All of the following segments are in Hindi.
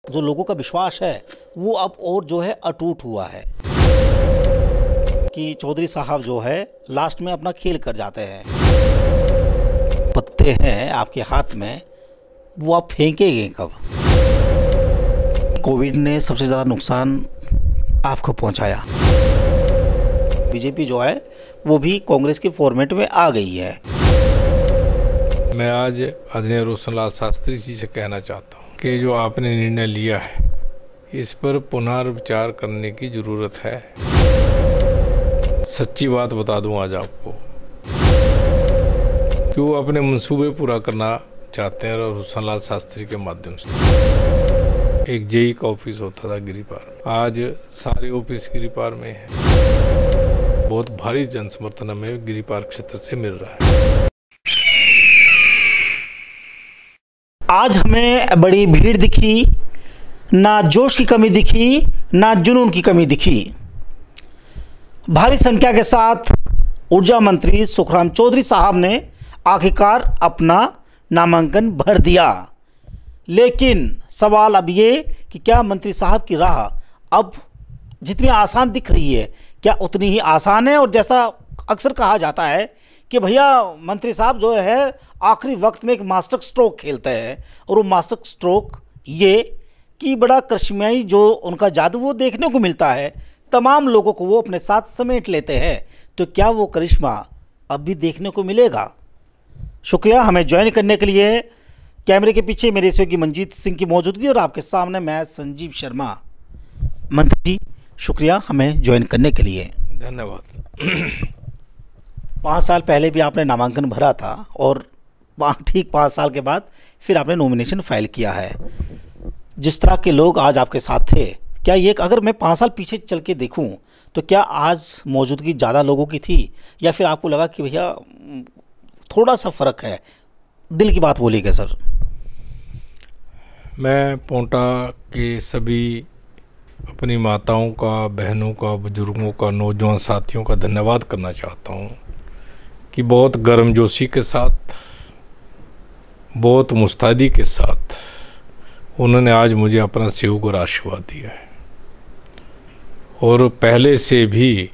जो लोगों का विश्वास है वो अब और जो है अटूट हुआ है कि चौधरी साहब जो है लास्ट में अपना खेल कर जाते हैं। पत्ते हैं आपके हाथ में, वो आप फेंकेंगे कब? कोविड ने सबसे ज़्यादा नुकसान आपको पहुंचाया। बीजेपी जो है वो भी कांग्रेस के फॉर्मेट में आ गई है। मैं आज आदरणीय रोशन लाल शास्त्री जी से कहना चाहता हूँ कि जो आपने निर्णय लिया है इस पर पुनर्विचार करने की ज़रूरत है। सच्ची बात बता दूं आज आपको कि वो अपने मंसूबे पूरा करना चाहते हैं और रोशन लाल शास्त्री के माध्यम से। एक जेई का ऑफिस होता था गिरिपार में, आज सारे ऑफिस गिरिपार में है। बहुत भारी जनसमर्थन हमें गिरिपार क्षेत्र से मिल रहा है। आज हमें बड़ी भीड़ दिखी, ना जोश की कमी दिखी, ना जुनून की कमी दिखी। भारी संख्या के साथ ऊर्जा मंत्री सुखराम चौधरी साहब ने आखिरकार अपना नामांकन भर दिया। लेकिन सवाल अब ये कि क्या मंत्री साहब की राह अब जितनी आसान दिख रही है क्या उतनी ही आसान है? और जैसा अक्सर कहा जाता है कि भैया मंत्री साहब जो है आखिरी वक्त में एक मास्टर स्ट्रोक खेलते हैं, और वो मास्टर स्ट्रोक ये कि बड़ा करिश्माई जो उनका जादू वो देखने को मिलता है, तमाम लोगों को वो अपने साथ समेट लेते हैं। तो क्या वो करिश्मा अब भी देखने को मिलेगा? शुक्रिया हमें ज्वाइन करने के लिए। कैमरे के पीछे मेरे सहयोगी मंजीत सिंह की मौजूदगी और आपके सामने मैं संजीव शर्मा। मंत्री जी शुक्रिया हमें ज्वाइन करने के लिए। धन्यवाद। 5 साल पहले भी आपने नामांकन भरा था और ठीक 5 साल के बाद फिर आपने नॉमिनेशन फाइल किया है। जिस तरह के लोग आज आपके साथ थे, क्या ये अगर मैं 5 साल पीछे चल के देखूं तो क्या आज मौजूदगी ज़्यादा लोगों की थी, या फिर आपको लगा कि भैया थोड़ा सा फ़र्क है? दिल की बात बोलिएगा सर। मैं पोंटा के सभी अपनी माताओं का, बहनों का, बुजुर्गों का, नौजवान साथियों का धन्यवाद करना चाहता हूँ कि बहुत गर्मजोशी के साथ, बहुत मुस्तैदी के साथ उन्होंने आज मुझे अपना सहयोग और आशीर्वाद दिया है। और पहले से भी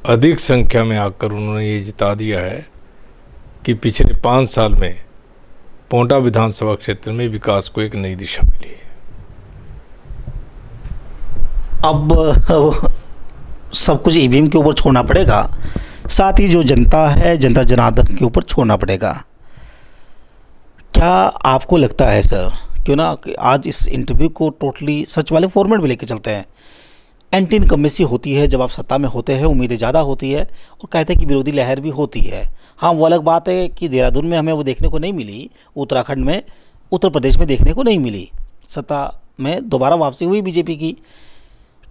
अधिक संख्या में आकर उन्होंने ये जिता दिया है कि पिछले 5 साल में पोंटा विधानसभा क्षेत्र में विकास को एक नई दिशा मिली है। अब सब कुछ ईवीएम के ऊपर छोड़ना पड़ेगा, साथ ही जो जनता है, जनता जनार्दन के ऊपर छोड़ना पड़ेगा। क्या आपको लगता है सर, क्यों ना कि आज इस इंटरव्यू को टोटली सच वाले फॉर्मेट में लेके चलते हैं। एंटी इनकम्बेंसी होती है जब आप सत्ता में होते हैं, उम्मीदें ज़्यादा होती है और कहते हैं कि विरोधी लहर भी होती है। हाँ, वो अलग बात है कि देहरादून में हमें वो देखने को नहीं मिली, उत्तराखंड में, उत्तर प्रदेश में देखने को नहीं मिली। सत्ता में दोबारा वापसी हुई बीजेपी की।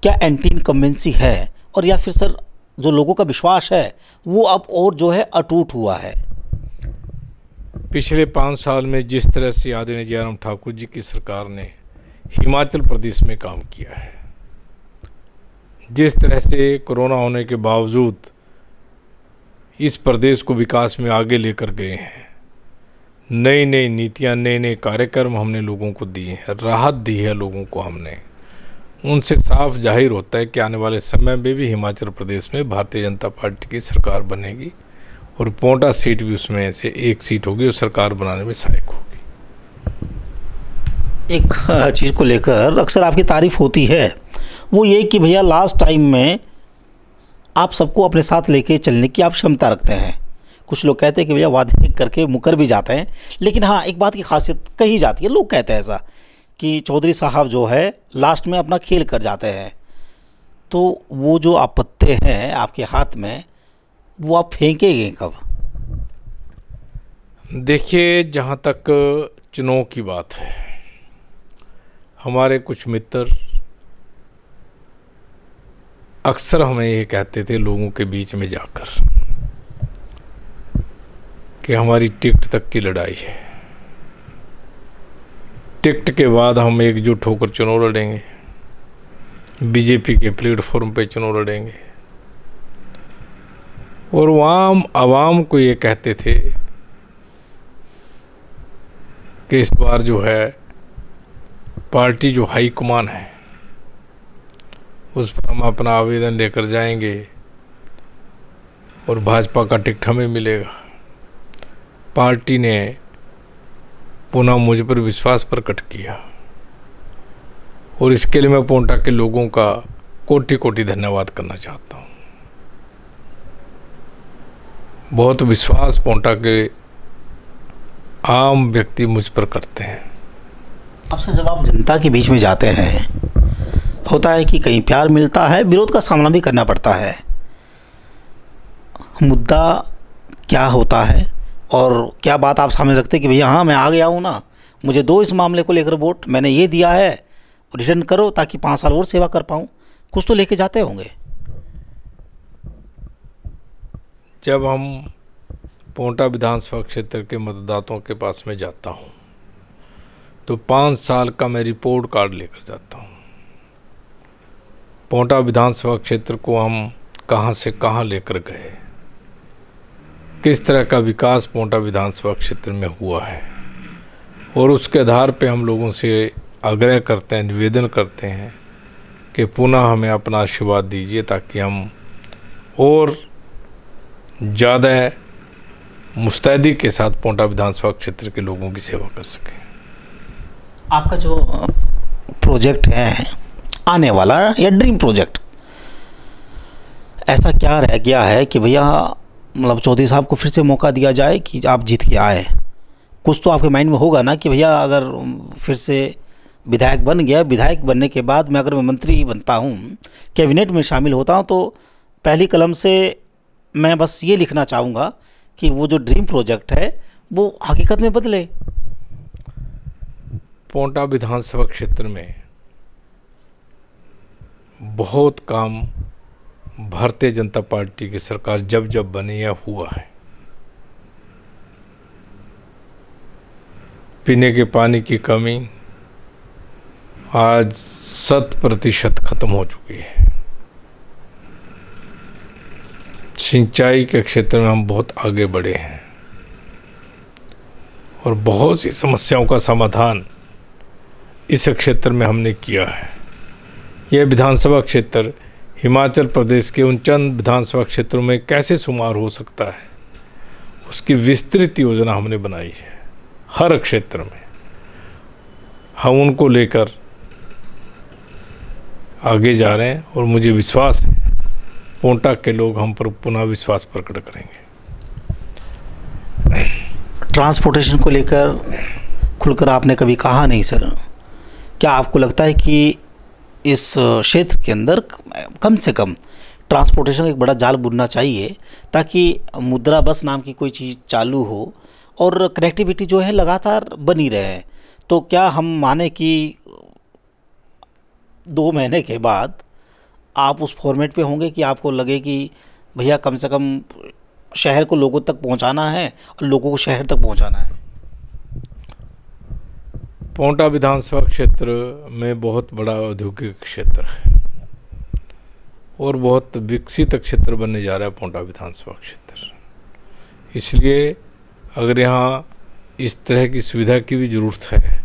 क्या एंटी इनकम्बेंसी है, और या फिर सर जो लोगों का विश्वास है वो अब और जो है अटूट हुआ है? पिछले 5 साल में जिस तरह से आदरणीय जयराम ठाकुर जी की सरकार ने हिमाचल प्रदेश में काम किया है, जिस तरह से कोरोना होने के बावजूद इस प्रदेश को विकास में आगे लेकर गए हैं, नई नई नीतियां, नए नए कार्यक्रम हमने लोगों को दिए हैं, राहत दी है लोगों को हमने, उनसे साफ जाहिर होता है कि आने वाले समय में भी हिमाचल प्रदेश में भारतीय जनता पार्टी की सरकार बनेगी और पोंटा सीट भी उसमें से एक सीट होगी और सरकार बनाने में सहायक होगी। एक चीज़ को लेकर अक्सर आपकी तारीफ़ होती है, वो ये कि भैया लास्ट टाइम में आप सबको अपने साथ लेके चलने की आप क्षमता रखते हैं। कुछ लोग कहते हैं कि भैया वादे करके मुकर भी जाते हैं, लेकिन हाँ एक बात की खासियत कही जाती है, लोग कहते हैं ऐसा कि चौधरी साहब जो है लास्ट में अपना खेल कर जाते हैं। तो वो जो आप पत्ते हैं आपके हाथ में, वो आप फेंकेंगे कब? देखिए, जहाँ तक चुनाव की बात है, हमारे कुछ मित्र अक्सर हमें ये कहते थे लोगों के बीच में जाकर कि हमारी टिकट तक की लड़ाई है, टिकट के बाद हम एकजुट होकर चुनाव लड़ेंगे, बीजेपी के प्लेटफॉर्म पे चुनाव लड़ेंगे। और वहाँ आवाम को ये कहते थे कि इस बार जो है पार्टी जो हाई कमान है उस पर हम अपना आवेदन लेकर जाएंगे और भाजपा का टिकट हमें मिलेगा। पार्टी ने पुनः मुझ पर विश्वास प्रकट किया और इसके लिए मैं पोंटा के लोगों का कोटि कोटि धन्यवाद करना चाहता हूँ। बहुत विश्वास पोंटा के आम व्यक्ति मुझ पर करते हैं। अक्सर जब आप जनता के बीच में जाते हैं, होता है कि कहीं प्यार मिलता है, विरोध का सामना भी करना पड़ता है। मुद्दा क्या होता है और क्या बात आप सामने रखते हैं कि भैया हाँ मैं आ गया हूँ ना, मुझे दो इस मामले को लेकर वोट, मैंने ये दिया है, रिटर्न करो ताकि 5 साल और सेवा कर पाऊँ, कुछ तो लेके जाते होंगे। जब हम पोंटा विधानसभा क्षेत्र के मतदाताओं के पास में जाता हूँ तो 5 साल का मैं रिपोर्ट कार्ड लेकर जाता हूँ। पोंटा विधानसभा क्षेत्र को हम कहाँ से कहाँ लेकर गए, किस तरह का विकास पोंटा विधानसभा क्षेत्र में हुआ है, और उसके आधार पे हम लोगों से आग्रह करते हैं, निवेदन करते हैं कि पुनः हमें अपना आशीर्वाद दीजिए ताकि हम और ज़्यादा मुस्तैदी के साथ पोंटा विधानसभा क्षेत्र के लोगों की सेवा कर सकें। आपका जो प्रोजेक्ट है आने वाला या ड्रीम प्रोजेक्ट, ऐसा क्या रह गया है कि भैया मतलब चौधरी साहब को फिर से मौका दिया जाए कि आप जीत के आए? कुछ तो आपके माइंड में होगा ना कि भैया अगर फिर से विधायक बन गया, विधायक बनने के बाद मैं अगर मैं मंत्री बनता हूँ, कैबिनेट में शामिल होता हूँ, तो पहली कलम से मैं बस ये लिखना चाहूँगा कि वो जो ड्रीम प्रोजेक्ट है वो हकीकत में बदले। पोंटा विधानसभा क्षेत्र में बहुत काम भारतीय जनता पार्टी की सरकार जब जब बनी या हुआ है। पीने के पानी की कमी आज 100% खत्म हो चुकी है। सिंचाई के क्षेत्र में हम बहुत आगे बढ़े हैं और बहुत सी समस्याओं का समाधान इस क्षेत्र में हमने किया है। यह विधानसभा क्षेत्र हिमाचल प्रदेश के उन चंद विधानसभा क्षेत्रों में कैसे शुमार हो सकता है, उसकी विस्तृत योजना हमने बनाई है। हर क्षेत्र में हम उनको लेकर आगे जा रहे हैं और मुझे विश्वास है पोंटा के लोग हम पर पुनः विश्वास प्रकट करेंगे। ट्रांसपोर्टेशन को लेकर खुलकर आपने कभी कहा नहीं सर। क्या आपको लगता है कि इस क्षेत्र के अंदर कम से कम ट्रांसपोर्टेशन का एक बड़ा जाल बुनना चाहिए ताकि मुद्रा बस नाम की कोई चीज़ चालू हो और कनेक्टिविटी जो है लगातार बनी रहे? तो क्या हम माने कि 2 महीने के बाद आप उस फॉर्मेट पे होंगे कि आपको लगे कि भैया कम से कम शहर को लोगों तक पहुंचाना है और लोगों को शहर तक पहुंचाना है? पोंटा विधानसभा क्षेत्र में बहुत बड़ा औद्योगिक क्षेत्र है और बहुत विकसित क्षेत्र बनने जा रहा है पोंटा विधानसभा क्षेत्र। इसलिए अगर यहाँ इस तरह की सुविधा की भी ज़रूरत है,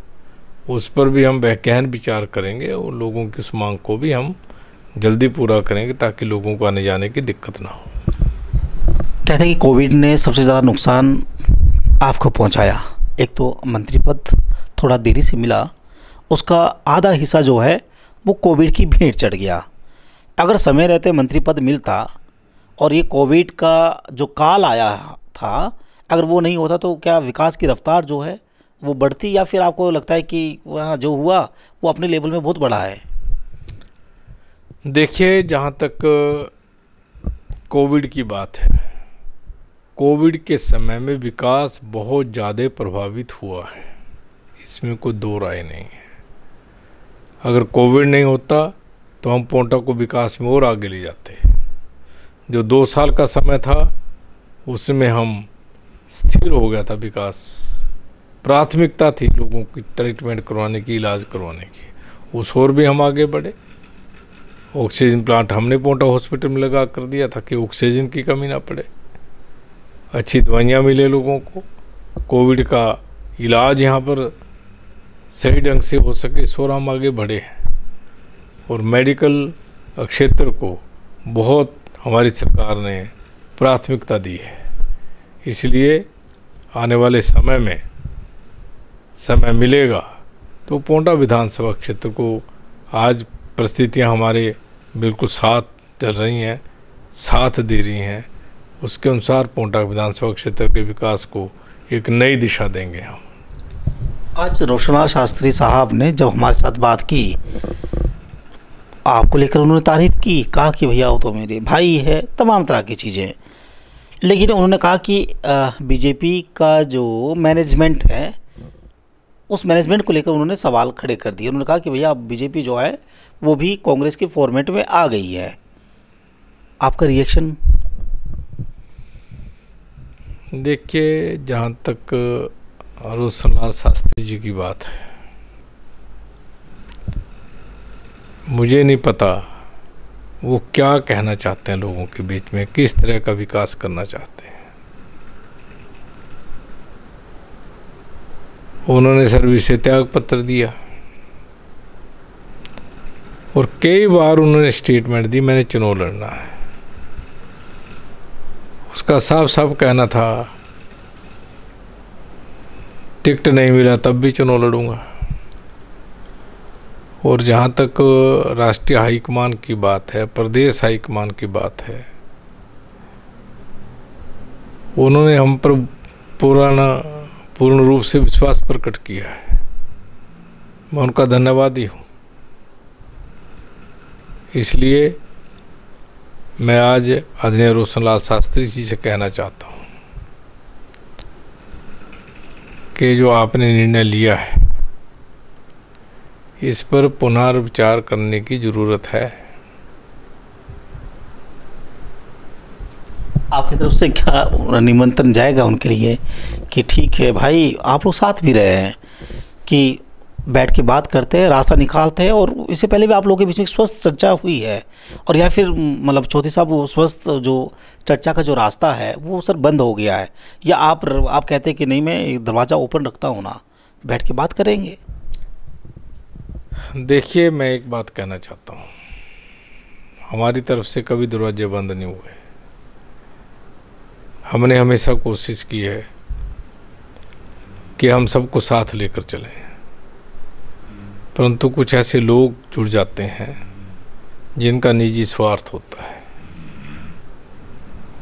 उस पर भी हम गहन विचार करेंगे और लोगों की उस मांग को भी हम जल्दी पूरा करेंगे ताकि लोगों को आने जाने की दिक्कत ना हो। कहते हैं कि कोविड ने सबसे ज़्यादा नुकसान आपको पहुंचाया। एक तो मंत्री पद थोड़ा देरी से मिला, उसका आधा हिस्सा जो है वो कोविड की भेंट चढ़ गया। अगर समय रहते मंत्री पद मिलता और ये कोविड का जो काल आया था, अगर वो नहीं होता तो क्या विकास की रफ्तार जो है वो बढ़ती, या फिर आपको लगता है कि वहाँ जो हुआ वो अपने लेवल में बहुत बड़ा है? देखिए, जहाँ तक कोविड की बात है, कोविड के समय में विकास बहुत ज़्यादा प्रभावित हुआ है, इसमें कोई दो राय नहीं है। अगर कोविड नहीं होता तो हम पोंटा को विकास में और आगे ले जाते। जो 2 साल का समय था उसमें हम स्थिर हो गया था विकास। प्राथमिकता थी लोगों की ट्रीटमेंट करवाने की, इलाज करवाने की, उस और भी हम आगे बढ़े। ऑक्सीजन प्लांट हमने पोंटा हॉस्पिटल में लगा कर दिया था कि ऑक्सीजन की कमी ना पड़े, अच्छी दवाइयाँ मिले लोगों को। कोविड का इलाज यहाँ पर सही ढंग से हो सके, इस ओर हम आगे बढ़े और मेडिकल क्षेत्र को बहुत हमारी सरकार ने प्राथमिकता दी है। इसलिए आने वाले समय में समय मिलेगा तो पोंटा विधानसभा क्षेत्र को, आज परिस्थितियां हमारे बिल्कुल साथ चल रही हैं, साथ दे रही हैं, उसके अनुसार पोंटा विधानसभा क्षेत्र के विकास को एक नई दिशा देंगे हम। आज रोशनलाल शास्त्री साहब ने जब हमारे साथ बात की, आपको लेकर उन्होंने तारीफ़ की, कहा कि भैया वो तो मेरे भाई है, तमाम तरह की चीज़ें। लेकिन उन्होंने कहा कि बीजेपी का जो मैनेजमेंट है, उस मैनेजमेंट को लेकर उन्होंने सवाल खड़े कर दिए। उन्होंने कहा कि भैया बीजेपी जो है वो भी कांग्रेस के फॉर्मेट में आ गई है। आपका रिएक्शन? देखिए, जहाँ तक रोशनलाल शास्त्री जी की बात है, मुझे नहीं पता वो क्या कहना चाहते हैं लोगों के बीच में, किस तरह का विकास करना चाहते हैं। उन्होंने सर्विस से त्याग पत्र दिया और कई बार उन्होंने स्टेटमेंट दी मैंने चुनाव लड़ना है। उसका साफ साफ कहना था टिकट नहीं मिला तब भी चुनाव लड़ूंगा। और जहाँ तक राष्ट्रीय हाईकमान की बात है, प्रदेश हाईकमान की बात है, उन्होंने हम पर पूर्ण रूप से विश्वास प्रकट किया है। मैं उनका धन्यवादी हूँ। इसलिए मैं आज आदरणीय रोशनलाल शास्त्री जी से कहना चाहता हूँ कि जो आपने निर्णय लिया है, इस पर पुनर्विचार करने की ज़रूरत है। आपकी तरफ से क्या निमंत्रण जाएगा उनके लिए कि ठीक है भाई, आप लोग साथ भी रहे हैं कि बैठ के बात करते हैं, रास्ता निकालते हैं, और इससे पहले भी आप लोगों के बीच में स्वस्थ चर्चा हुई है, और या फिर मतलब चौधरी साहब वो स्वस्थ जो चर्चा का जो रास्ता है वो सर बंद हो गया है, या आप कहते हैं कि नहीं मैं दरवाज़ा ओपन रखता हूँ ना, बैठ के बात करेंगे? देखिए, मैं एक बात कहना चाहता हूँ, हमारी तरफ से कभी दरवाजे बंद नहीं हुए। हमने हमेशा कोशिश की है कि हम सबको साथ लेकर चलें, परंतु कुछ ऐसे लोग जुड़ जाते हैं जिनका निजी स्वार्थ होता है।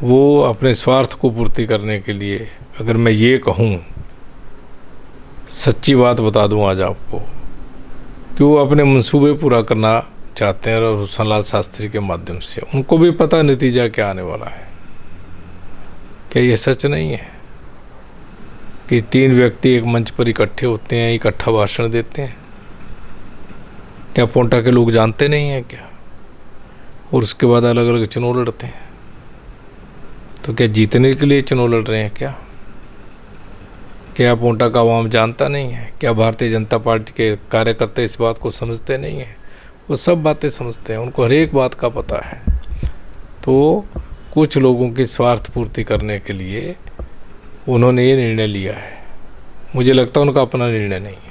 वो अपने स्वार्थ को पूर्ति करने के लिए, अगर मैं ये कहूँ, सच्ची बात बता दूँ आज आपको, कि वो अपने मंसूबे पूरा करना चाहते हैं रोशनलाल शास्त्री के माध्यम से। उनको भी पता नतीजा क्या आने वाला है। क्या ये सच नहीं है कि 3 व्यक्ति एक मंच पर इकट्ठे होते हैं, इकट्ठा भाषण देते हैं? क्या पोंटा के लोग जानते नहीं हैं क्या? और उसके बाद अलग अलग चुनाव लड़ते हैं। तो क्या जीतने के लिए चुनाव लड़ रहे हैं क्या? क्या पोंटा का आवाम जानता नहीं है? क्या भारतीय जनता पार्टी के कार्यकर्ता इस बात को समझते नहीं हैं? वो सब बातें समझते हैं, उनको हर एक बात का पता है। तो कुछ लोगों की स्वार्थ पूर्ति करने के लिए उन्होंने ये निर्णय लिया है। मुझे लगता है उनका अपना निर्णय नहीं है।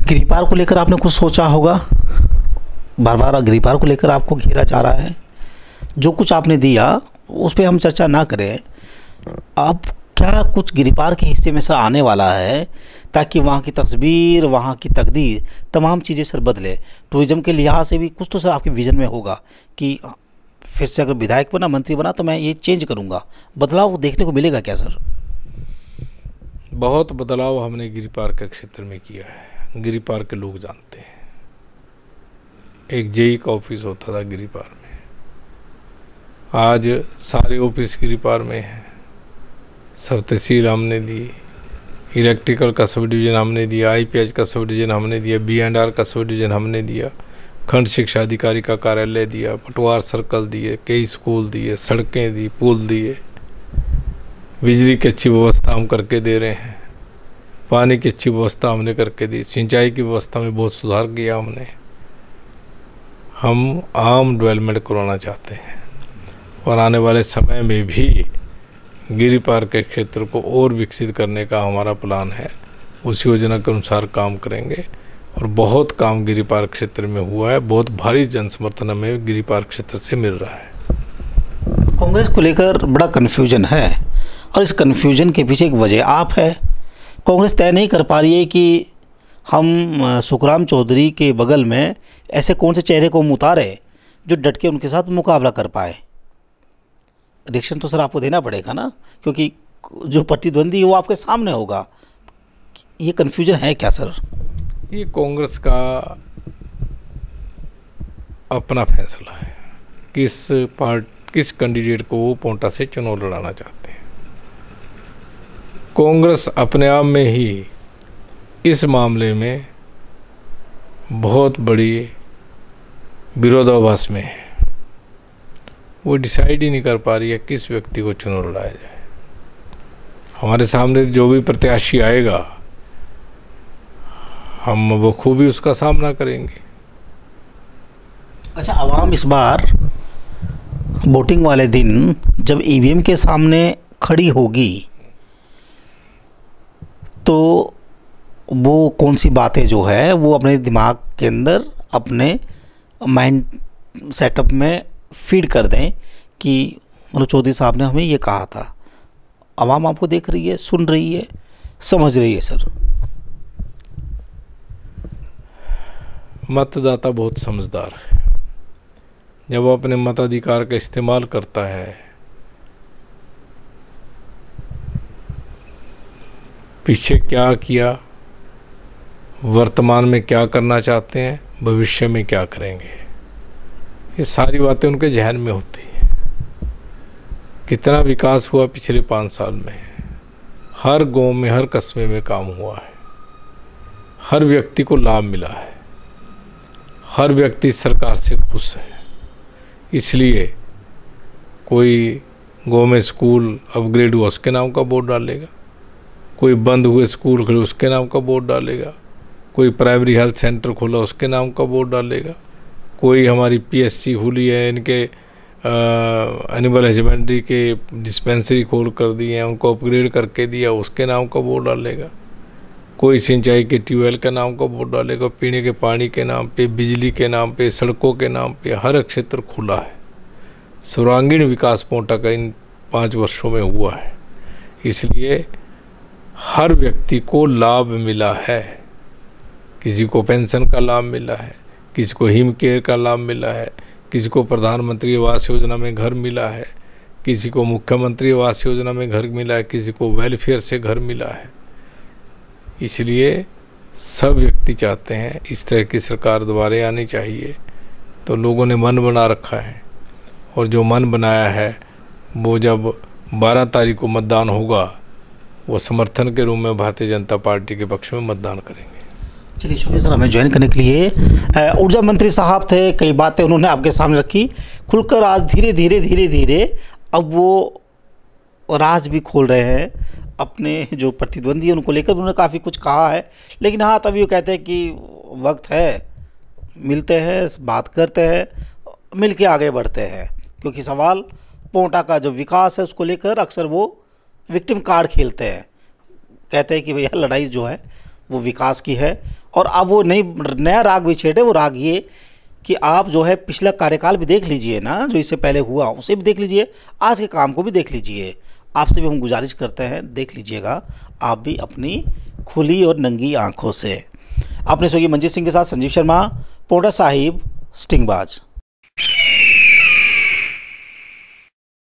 गिरिपार को लेकर आपने कुछ सोचा होगा? बार बार गिरिपार को लेकर आपको घेरा जा रहा है। जो कुछ आपने दिया उस पर हम चर्चा ना करें। अब क्या कुछ गिरिपार के हिस्से में सर आने वाला है, ताकि वहाँ की तस्वीर, वहाँ की तकदीर, तमाम चीज़ें सर बदले? टूरिज़्म के लिहाज से भी कुछ तो सर आपके विज़न में होगा कि फिर से अगर विधायक बना, मंत्री बना, तो मैं ये चेंज करूँगा। बदलाव देखने को मिलेगा क्या सर? बहुत बदलाव हमने गिरिपार के क्षेत्र में किया है। गिरिपार के लोग जानते हैं। एक जेई का ऑफिस होता था गिरिपार में, आज सारे ऑफिस गिरिपार में हैं। सब तहसील हमने दी, इलेक्ट्रिकल का सब डिवीज़न हमने दिया, IPH का सब डिवीज़न हमने दिया, B&R का सब डिवीज़न हमने दिया, खंड शिक्षा अधिकारी का कार्यालय दिया, पटवार सर्कल दिए, कई स्कूल दिए, सड़कें दी, पुल दिए, बिजली की अच्छी व्यवस्था हम करके दे रहे हैं, पानी की अच्छी व्यवस्था हमने करके दी, सिंचाई की व्यवस्था में बहुत सुधार किया हमने। हम आम डेवलपमेंट करवाना चाहते हैं और आने वाले समय में भी गिरिपार के क्षेत्र को और विकसित करने का हमारा प्लान है। उस योजना के अनुसार काम करेंगे। और बहुत काम गिरिपार क्षेत्र में हुआ है, बहुत भारी जन समर्थन हमें गिरिपार क्षेत्र से मिल रहा है। कांग्रेस को लेकर बड़ा कन्फ्यूजन है और इस कन्फ्यूजन के पीछे एक वजह आप है। कांग्रेस तय नहीं कर पा रही है कि हम सुखराम चौधरी के बगल में ऐसे कौन से चेहरे को हम उतारे जो डट के उनके साथ मुकाबला कर पाए। रिएक्शन तो सर आपको देना पड़ेगा ना, क्योंकि जो प्रतिद्वंदी है वो आपके सामने होगा। ये कन्फ्यूजन है क्या सर? ये कांग्रेस का अपना फैसला है किस कैंडिडेट को वो पोंटा से चुनाव लड़ाना चाहते हैं। कांग्रेस अपने आप में ही इस मामले में बहुत बड़ी विरोधाभास में है। वो डिसाइड ही नहीं कर पा रही है किस व्यक्ति को चुनाव लड़ाया जाए। हमारे सामने जो भी प्रत्याशी आएगा हम वो खूबी उसका सामना करेंगे। अच्छा, आवाम इस बार वोटिंग वाले दिन जब ईवीएम के सामने खड़ी होगी तो वो कौन सी बातें जो है वो अपने दिमाग के अंदर अपने माइंड सेटअप में फीड कर दें कि मनोज चौधरी साहब ने हमें ये कहा था। आवाम आपको देख रही है, सुन रही है, समझ रही है सर। मतदाता बहुत समझदार है। जब वो अपने मताधिकार का इस्तेमाल करता है, पीछे क्या किया, वर्तमान में क्या करना चाहते हैं, भविष्य में क्या करेंगे, ये सारी बातें उनके जहन में होती हैं। कितना विकास हुआ पिछले 5 साल में, हर गांव में हर कस्बे में काम हुआ है, हर व्यक्ति को लाभ मिला है, हर व्यक्ति सरकार से खुश है। इसलिए कोई गांव में स्कूल अपग्रेड हुआ उसके नाम का बोर्ड डालेगा, कोई बंद हुए स्कूल खुले उसके नाम का बोर्ड डालेगा, कोई प्राइमरी हेल्थ सेंटर खोला उसके नाम का बोर्ड डालेगा, कोई हमारी पीएससी खुली है, इनके एनिमल हस्बेंड्री के डिस्पेंसरी खोल कर दिए हैं, उनको अपग्रेड करके दिया उसके नाम का बोर्ड डालेगा, कोई सिंचाई के ट्यूबवेल के नाम का बोर्ड डालेगा, पीने के पानी के नाम पे, बिजली के नाम पे, सड़कों के नाम पे हर क्षेत्र खुला है। सर्वांगीण विकास पोंटा का इन 5 वर्षों में हुआ है। इसलिए हर व्यक्ति को लाभ मिला है। किसी को पेंशन का लाभ मिला है, किसी को हिम केयर का लाभ मिला है, किसी को प्रधानमंत्री आवास योजना में घर मिला है, किसी को मुख्यमंत्री आवास योजना में घर मिला है, किसी को वेलफेयर से घर मिला है। इसलिए सब व्यक्ति चाहते हैं इस तरह की सरकार दोबारा आनी चाहिए। तो लोगों ने मन बना रखा है और जो मन बनाया है वो जब 12 तारीख को मतदान होगा वो समर्थन के रूप में भारतीय जनता पार्टी के पक्ष में मतदान करेंगे। चलिए, शुक्रिया सर हमें ज्वाइन करने के लिए। ऊर्जा मंत्री साहब थे, कई बातें उन्होंने आपके सामने रखी खुलकर। आज धीरे धीरे अब वो राज भी खोल रहे हैं अपने जो प्रतिद्वंदी है उनको लेकर। उन्होंने काफ़ी कुछ कहा है, लेकिन हाँ तभी वो कहते हैं कि वक्त है, मिलते हैं, बात करते हैं, मिल के आगे बढ़ते हैं। क्योंकि सवाल पोंटा का जो विकास है उसको लेकर अक्सर वो विक्टिम कार्ड खेलते हैं। कहते हैं कि भैया लड़ाई जो है वो विकास की है। और अब वो नया राग भी छेड़े। वो राग ये कि आप जो है पिछला कार्यकाल भी देख लीजिए ना, जो इससे पहले हुआ उसे भी देख लीजिए, आज के काम को भी देख लीजिए। आपसे भी हम गुजारिश करते हैं, देख लीजिएगा आप भी अपनी खुली और नंगी आंखों से। अपने सहयोगी मंजीत सिंह के साथ संजीव शर्मा, पोंटा साहिब, स्टिंगबाज।